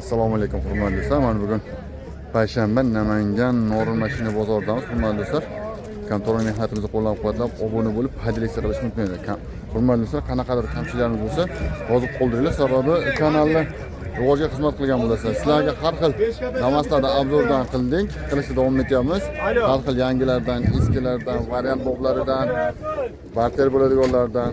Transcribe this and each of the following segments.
Assalomu alaykum hurmatli do'stlar. Mana bugun payshanba Namangan Norin mashina bozoridamiz. Hurmatli do'stlar, kontor mehnatimizni qo'llab-quvvatlab, obuna bo'lib, hadiyalik qilish mumkin edi. Hurmatli do'stlar, qanaqadir kamchiliklarimiz bo'lsa, yozib qoldiringlar. Sababi kanalni rivojga xizmat qilgan bo'lasizlar. Sizlarga har xil namaslarda obzordan qildik, qilishda davom etyapmiz. Har xil yangilardan, eskilardan, variant boblaridan, barter bo'ladiganlardan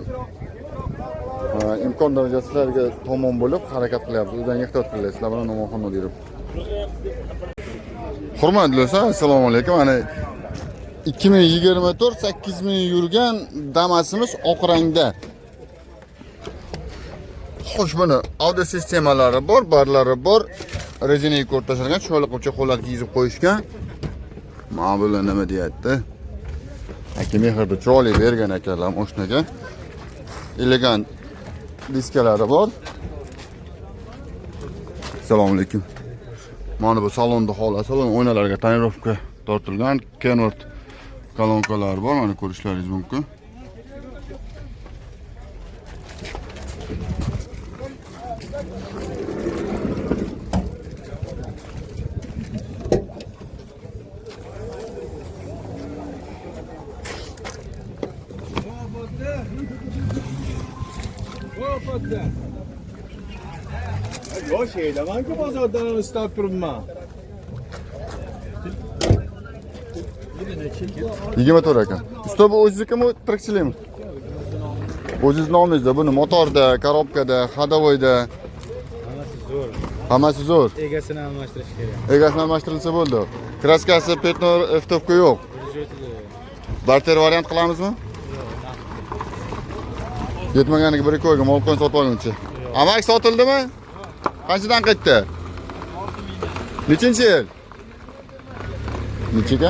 imkon darajasi sizlarga tomon bo'lib harakat qilyapmiz. O'zidan ehtiyot qiling. Sizlar bilan Nomon Nodirov. Hurmatli do'stlar, assalomu alaykum. Ana 2024 8000 yurgan Damas'imiz oq rangda. Xo'sh, buni audio sistemalari bor, barlari bor. Rezinaga ko'rtashilgan, sho'la qilib qo'llarga yezib qo'yishgan. Mana bular nima deyapti? Aka mehrda chiroyli bergan akalar moshinaga. Elegant diskalari bor. Assalomu alaykum. Mana bu salonda holat, salon oynalarga tonirovka tortilgan Kenworth kolonkalar bor, mana ko'rishlaringiz mumkin. Yosh eylamanku bozordan istab turibman. 24 aka. Usta bu o'zingizmi, tirikchilikmi? O'zingiz nomingizda buni motorda, korobkada, xadovoyda hammasi zo'r. Egasini almashtirish kerak. Egasini almashtirilsa bo'ldi. Kraskasi Petnor F-topka yo'q. Barter variant qilamizmi? Yetmaganiga bir ko'yga molqon sotib olguncha. Amak sotildimi? Qanchadan qaytdi? Nechinchi yil? Nechiga?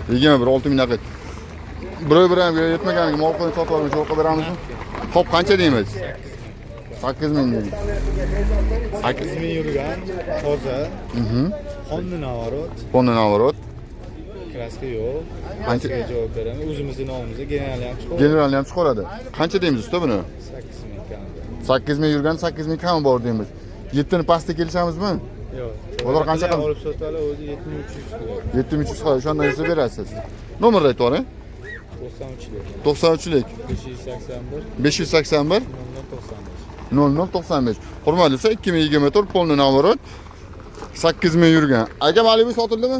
21 6000 dan qaytdi. Bir ham yetmaganiga molqon sotib olguncha o'qib beramizmi? Xo'p, qancha deymiz? 8000 deymiz. 8000 yurgan toza. Qonun navorot. Qonun navorot. Kraska yo'q. Qancha javob beraman? O'zimizning nomimizda generalni ham chiqaradi. Generalni ham chiqaradi. Qancha deymiz usta buni? 8000 kam. 8000 yurgan 8000 kam bor deymiz. 7 ni pastga kelishamizmi? Yo'q. Ular qancha qilib olib sotadi? O'zi 7300 to'laydi. 7300 qiladi. O'shandan yursa berasiz. Nomerni aytib oling. 93lik. 93lik 581 581 0095. 0095. Hurmatli do'stlar, 2024 polni navorot 8000 yurgan. Aka Malibu sotildimi?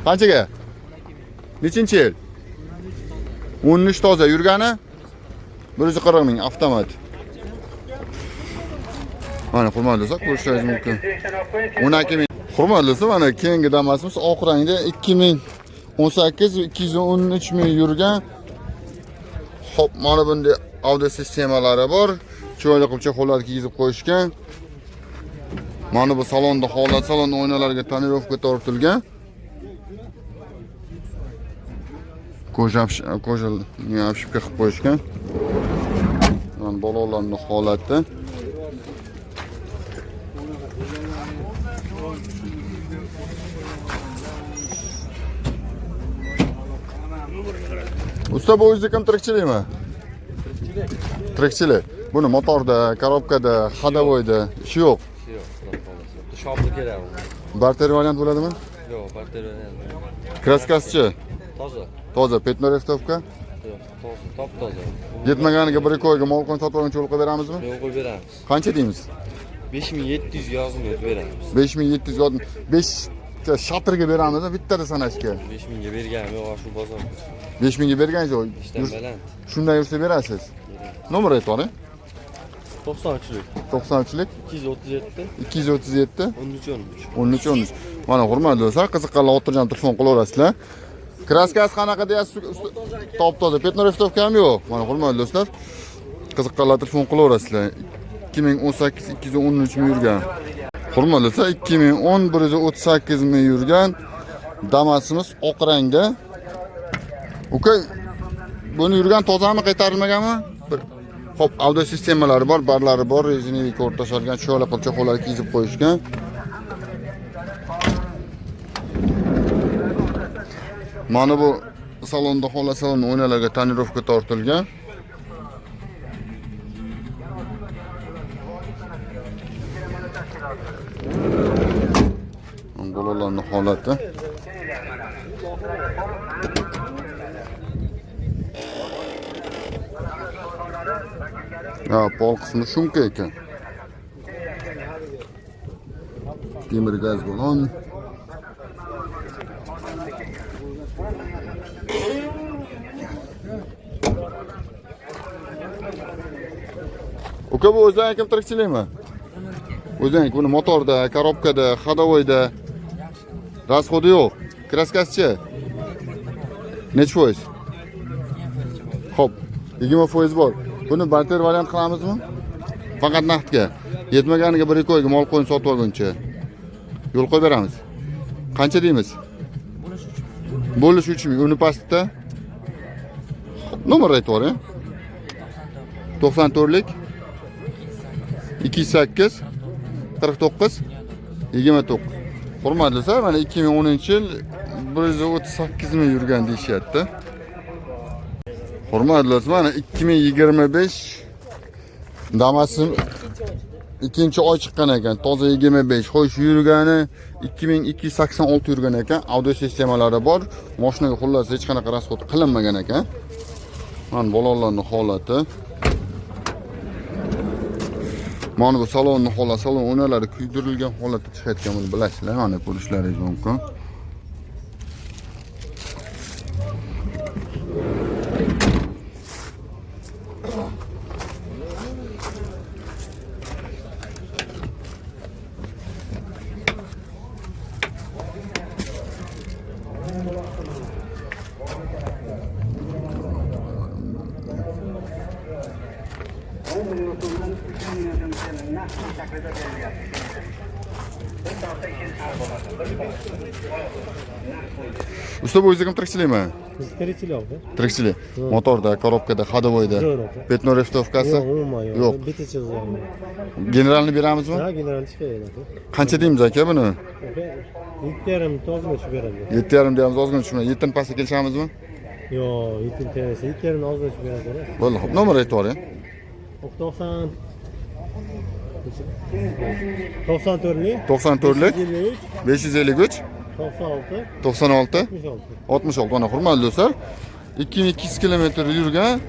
Qanchaga? Nechinchi yil? 13 toza yurgani 140 ming avtomat. Mana hurmatli do'stlar, ko'rishingiz mumkin. 12 ming. Hurmatli do'stlar, mana keyingi Damas'imiz oq rangda 2018 213 ming yurgan. Hop, mana bunday audio sistemalari bor. Chiroyli qilib qo'llarga yezib qo'yishgan. Mana bu salonda holat, salon oynalarga tonirovka tortilgan. Ko'japshipka qilib qo'yishgan. Mana balolarning holati. Usta bu o'zingiz ham tirikchilikmi? Tirikchilik. Buni motorda, korobkada, xadovoyda ishi yo'q. Shopli kerak. Barter variant bo'ladimi? Yo'q, barter variant. Kraskasichi? Toza. Toza Petnor F-topka? Yo'q, toza, top toza. Yetmaganiga bir ko'yga molqon sotib olguncha yo'l qilib beramizmi? Yo'q, qo'yib beramiz. Qancha deymiz? 5700 yozimga beramiz. 5700 yozim. 5 ta shatrga beramizmi? Bittada sanashga. 5000 ga berganim yo'q, shu bozor. 5000 ga berganingiz yo'q. Ishdan baland. Shundan yursa berasiz. Nomer aytib oling. 93lik. 93lik 237 237 13 Mana hurmatli do'stlar, qiziqqanlar o'tirgan telefon qilaverasizlar. Kraskasi qanaqa deyapsiz? Top toza Petnor F-topka ham yo'q. Mana hurmatli do'stlar, qiziqqanlar telefon qilaverasizlar. 2018 213 ming yurgan. Hurmatli do'stlar, 2010 138 ming yurgan Damas'imiz oq rangda. Uka, buni yurgan tozami, qaytarilmaganmi? Hop, audio sistemalari bor, barlari bor, rezinaga ko'rtashilgan, sho'la qilib qo'llarga yezib qo'yishgan. Mana bu salonda hola salon oynalarga tonirovka tortilgan. Bolalarning holati. Ya, pol qismi shunqa ekan. Temir gaz balon. Uka bu o'zing kim tirikchilikmi? O'zing buni motorda, korobkada, ходовойda расходi yo'q. Kraskasichi? Necha foiz? Xo'p, 20% bor. Buni barter variant qilamizmi? Faqat naqdga. Yetmaganiga 1-2 oyga mol qo'yib sotib olguncha yo'l qo'yib beramiz. Qancha deymiz? Bo'lish 3000. Uni pastda nomer aytvoring. 94lik 28 49 29. Hurmatli do'stlar, mana 2010-yil 138 ming yurgan deyishyapti. Hurmatli do'stlar, mana 2025 Damas'im ikkinchi oy chiqqan ekan. Toza 25. Xo'sh, yurgani 2286 yurgan ekan. Audio sistemalari bor. Mashinaga xullas hech qanaqa rasxod qilinmagan ekan. Mana bolalarning holati. Mana bu salonning holati, salon o'ynalari kuydirilgan holatda chiqayotganini bilasizlar, mana ko'rishlaringiz mumkin. Usta bu o'zing tirikchilikmi? Biz tirikchilik. Tirikchilik. Motorda, korobkada, ходовойda. Petno reftovkasi? Yo'q. Bitchi yozganman. Generalni beramizmi? Ha, general chiqadi. Qancha deymiz aka buni? 7,5 tozini tushib beradi. 7,5 deymiz, ozgina tushmay. 7 pastga kelishamizmi? Yo'q, 7 terisi 2,5 ozgina tushib beradi. Bo'ldi, xo'p, nomer aytvoring. 90 94lik 94lik 553 96 96 66. 66. Mana hurmatli do'stlar, 2200 kilometr yurgan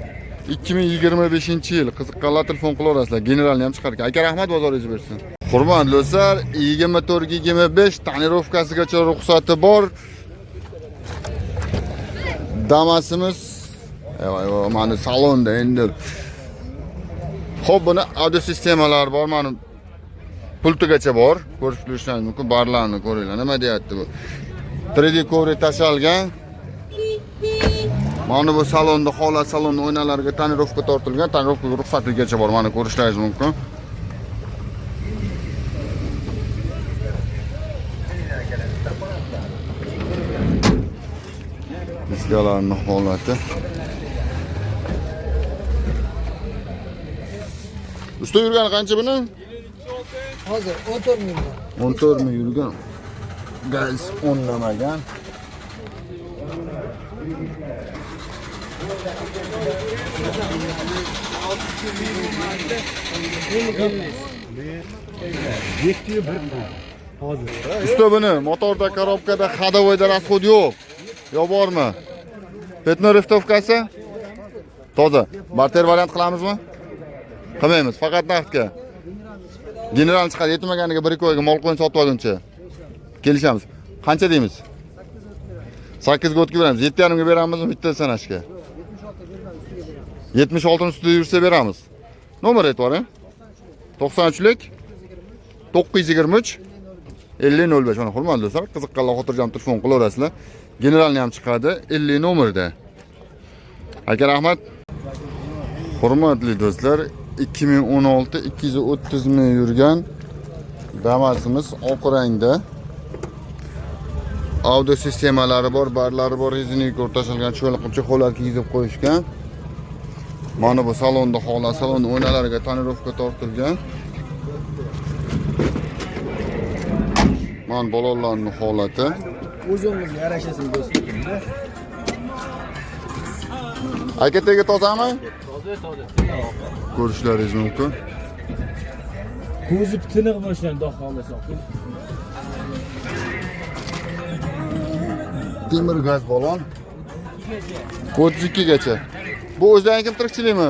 2025-yil qiziqqanlar telefon qilaverasizlar. Generalni ham chiqargan. Aka rahmat, bozoringiz bersin. Hurmatli do'stlar, 24-25 tonirovkasigacha ruxsati bor. Damasimiz mana salonda endi. Xo'p, buni audio sistemalari bor, mana pultigacha bor. Ko'rib turishingiz mumkin. Barlarni ko'ringlar. Nima deyapti bu? 3D cover tashalgan. Mana bu salonda holat, salonning o'ynalarga tonirovka tortilgan, tonirovkaga ruxsatligacha bor. Mana ko'rishingiz mumkin. Diskalarning holati. Usta yurgani qancha buni? Hozir 14 ming. 14 ming yurgan. Gaz o'nlamagan. Usta buni motorda, korobkada, ходовойda расход yo'q. Yo bormi? Petno reftovkasi? Toza. Barter variant qilamizmi? Qilmaymiz, faqat naqdga. General chiqadi, yetmaganiga 1-2 oyga mol qo'yib sotib olguncha kelishamiz. Qancha deymiz? 8 ga o'tkazib beramiz. 7,5 ga beramizmi bitta sanashga? 76 ning ustida yursa beramiz. Nomer aytvoring. 93lik 923 5005. Mana hurmatli do'stlar, qiziqqanlar xotirjam telefon qilaverasizlar. Generalni ham chiqadi 50 nomerda. Aka rahmat. Hurmatli do'stlar, 2016 230 ming yurgan Damas'imiz oq rangda. Audio sistemalari bor, barlari bor, rezinik o'rtashilgan, cho'lqimcha qo'llar kiygizib qo'yishgan. Mana bu salonda holat, salon o'ynalariga tonirovka tortilgan. Mana bolalarning holati. O'zingizga yarashasin do'stlar. Aka tegi tozami? Toza. Ko'rishlaringiz mumkin. Ko'zi tiniq bo'lsin, xudo xolasa. Temir gaz balon. 32 gacha. Bu o'zidan kim tirikchilikmi?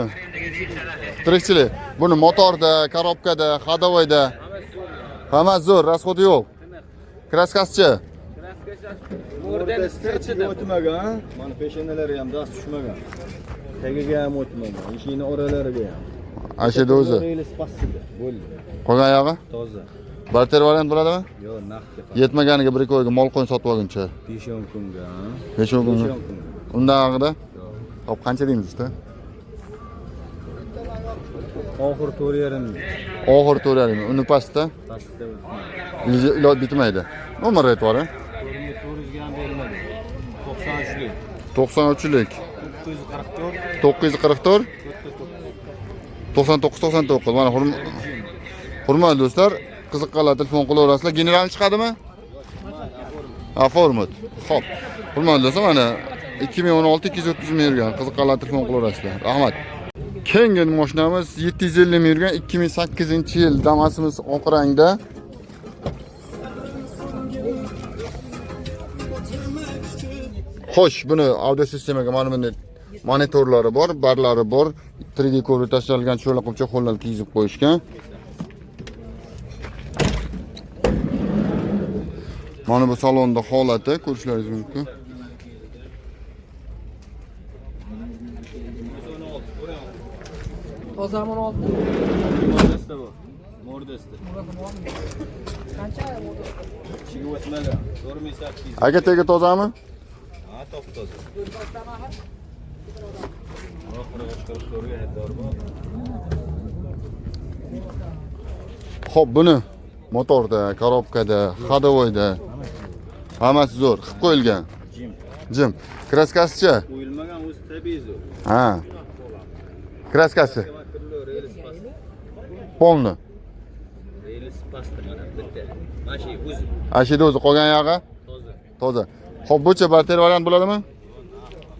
Tirikchilik. Buni motorda, korobkada, ходовойda hamma zo'r, rasxodi yo'q. Kraskasichi? O'tmagan. Mana peshanalari ham dast tushmagan. Tagiga ham o'tmagan. Eshikning oralariga ham. Ashida o'zi. Reylis pastida. Bo'ldi. Qolgan yog'i? Toza. Barter variant bo'ladimi? Yo'q, naqdga. Yetmaganiga bir ko'yga mol qo'yin sotib olguncha. 5-10 kunga. 5 kun. 5-10 kunga. Undan haqida? Hop qancha deymiz işte? Oxir 4,5. Oxir to'laymi? Uni pastda Pastda iloj bitmaydi. Nomer aytibor-a? 400 ga ham bermadi. 93lik. 93lik. 944. 944 99 mana hurmatli do'stlar, qiziqqanlar telefon qilaverasizlar. General chiqadimi? Ha, format. Xo'p. Hurmatli do'stlar, mana 2016 230 ming yurgan qiziqqanlar telefon qilaverasizlar. Rahmat. Keyingi mashinamiz 750 ming yurgan 2008-yil Damas'imiz oq rangda. Xo'sh, buni audio sistemaga mana bunday monitorlari bor, barlari bor, 3D ko'rib tashlangan cho'la qilcha qo'llar kiyizib qo'yishgan. Mana bu salonda holati ko'rishlaringiz mumkin. Tozami 16. Mordesta bu. Mordesta. Ichiga o'tmagan. 48. Aka tegi tozami? Ha, top-toza. Xo'p, buni motorda, korobkada, ходовойda hammasi zo'r qilib qo'yilgan. Jim. Kraskasichi? O'yilmagan, o'zi tabiiy zo'r. Ha. Kraskasi. Reylis pastda. Polni. Reylis pastda mana bitta. Mana shu o'zi Ashida o'zi qolgan yog'i? toza. Toza. Xo'p, bucha barter variant bo'ladimi?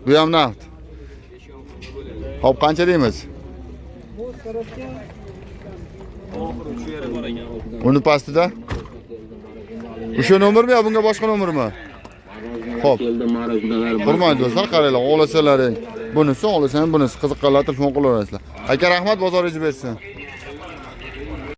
Bu ham naqd. Xo'p, qancha deymiz? Oxiri shu yerda bor ekan. Uni pastida? O'sha nomermi yo bunga boshqa nomermi? Xo'p. Hurmatli do'stlar, qaranglar, o'g'lasalaring bunisi, o'g'lasalaring bunisi qiziqqanlar telefon qilaverasizlar. Aka rahmat, bozoringiz bersin.